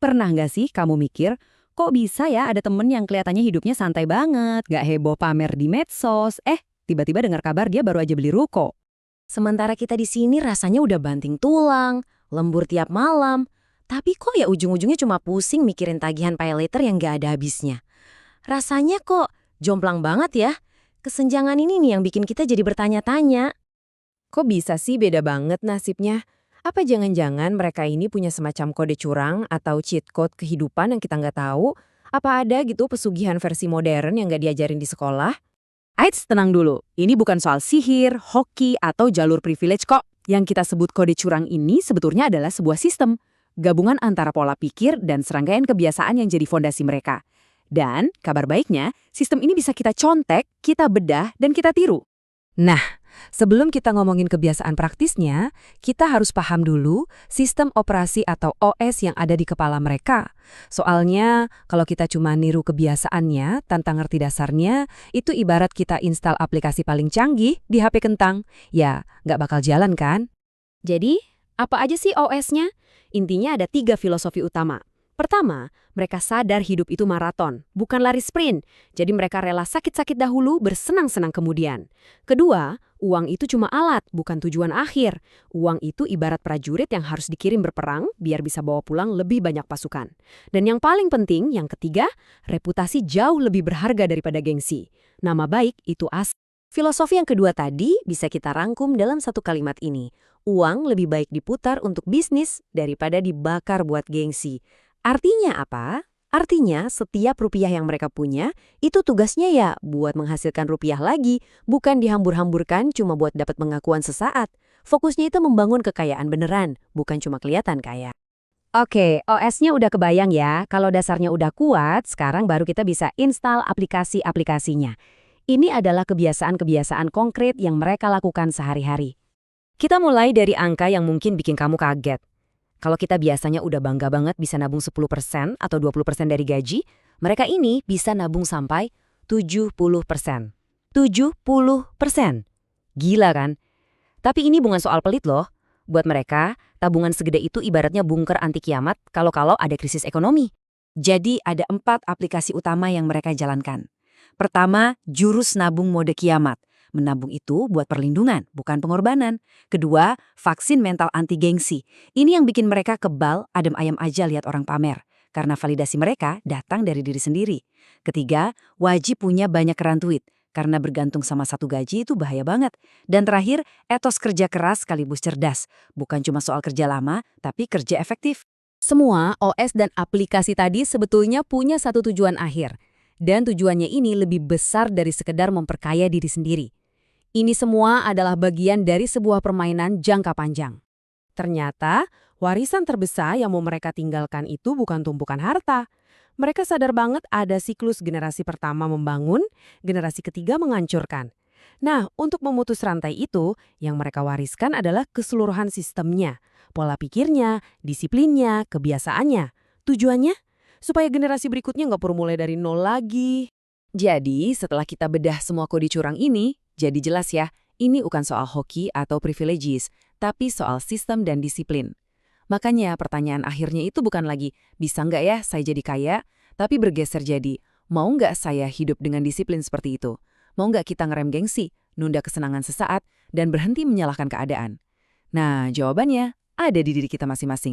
Pernah nggak sih kamu mikir, kok bisa ya ada temen yang kelihatannya hidupnya santai banget, nggak heboh pamer di medsos, tiba-tiba dengar kabar dia baru aja beli ruko. Sementara kita di sini rasanya udah banting tulang, lembur tiap malam. Tapi kok ya ujung-ujungnya cuma pusing mikirin tagihan pay later yang gak ada habisnya. Rasanya kok jomplang banget ya. Kesenjangan ini nih yang bikin kita jadi bertanya-tanya. Kok bisa sih beda banget nasibnya? Apa jangan-jangan mereka ini punya semacam kode curang atau cheat code kehidupan yang kita nggak tahu? Apa ada gitu pesugihan versi modern yang nggak diajarin di sekolah? Eits, tenang dulu. Ini bukan soal sihir, hoki, atau jalur privilege kok. Yang kita sebut kode curang ini sebetulnya adalah sebuah sistem. Gabungan antara pola pikir dan serangkaian kebiasaan yang jadi fondasi mereka. Dan, kabar baiknya, sistem ini bisa kita contek, kita bedah, dan kita tiru. Nah, sebelum kita ngomongin kebiasaan praktisnya, kita harus paham dulu sistem operasi atau OS yang ada di kepala mereka. Soalnya, kalau kita cuma niru kebiasaannya tanpa ngerti dasarnya, itu ibarat kita install aplikasi paling canggih di HP kentang. Ya, nggak bakal jalan kan? Jadi, apa aja sih OS-nya? Intinya ada 3 filosofi utama. Pertama, mereka sadar hidup itu maraton, bukan lari sprint. Jadi mereka rela sakit-sakit dahulu, bersenang-senang kemudian. Kedua, uang itu cuma alat, bukan tujuan akhir. Uang itu ibarat prajurit yang harus dikirim berperang biar bisa bawa pulang lebih banyak pasukan. Dan yang paling penting, yang ketiga, reputasi jauh lebih berharga daripada gengsi. Nama baik itu as. Filosofi yang kedua tadi bisa kita rangkum dalam satu kalimat ini. Uang lebih baik diputar untuk bisnis daripada dibakar buat gengsi. Artinya apa? Artinya setiap rupiah yang mereka punya, itu tugasnya ya buat menghasilkan rupiah lagi, bukan dihambur-hamburkan cuma buat dapat pengakuan sesaat. Fokusnya itu membangun kekayaan beneran, bukan cuma kelihatan kaya. Oke, OS-nya udah kebayang ya. Kalau dasarnya udah kuat, sekarang baru kita bisa install aplikasi-aplikasinya. Ini adalah kebiasaan-kebiasaan konkret yang mereka lakukan sehari-hari. Kita mulai dari angka yang mungkin bikin kamu kaget. Kalau kita biasanya udah bangga banget bisa nabung 10% atau 20% dari gaji, mereka ini bisa nabung sampai 70%. 70%. Gila kan? Tapi ini bukan soal pelit loh. Buat mereka, tabungan segede itu ibaratnya bunker anti kiamat kalau ada krisis ekonomi. Jadi ada 4 aplikasi utama yang mereka jalankan. Pertama, jurus nabung mode kiamat. Menabung itu buat perlindungan, bukan pengorbanan. Kedua, vaksin mental anti gengsi. Ini yang bikin mereka kebal, adem ayam aja lihat orang pamer. Karena validasi mereka datang dari diri sendiri. Ketiga, wajib punya banyak keran duit. Karena bergantung sama satu gaji itu bahaya banget. Dan terakhir, etos kerja keras sekaligus cerdas. Bukan cuma soal kerja lama, tapi kerja efektif. Semua OS dan aplikasi tadi sebetulnya punya satu tujuan akhir. Dan tujuannya ini lebih besar dari sekedar memperkaya diri sendiri. Ini semua adalah bagian dari sebuah permainan jangka panjang. Ternyata, warisan terbesar yang mau mereka tinggalkan itu bukan tumpukan harta. Mereka sadar banget ada siklus generasi pertama membangun, generasi ketiga menghancurkan. Nah, untuk memutus rantai itu, yang mereka wariskan adalah keseluruhan sistemnya, pola pikirnya, disiplinnya, kebiasaannya. Tujuannya? Supaya generasi berikutnya nggak perlu mulai dari nol lagi. Jadi, setelah kita bedah semua kode curang ini, jadi jelas ya, ini bukan soal hoki atau privileges, tapi soal sistem dan disiplin. Makanya pertanyaan akhirnya itu bukan lagi, bisa nggak ya saya jadi kaya? Tapi bergeser jadi, mau nggak saya hidup dengan disiplin seperti itu? Mau nggak kita ngerem gengsi, nunda kesenangan sesaat, dan berhenti menyalahkan keadaan? Nah, jawabannya ada di diri kita masing-masing.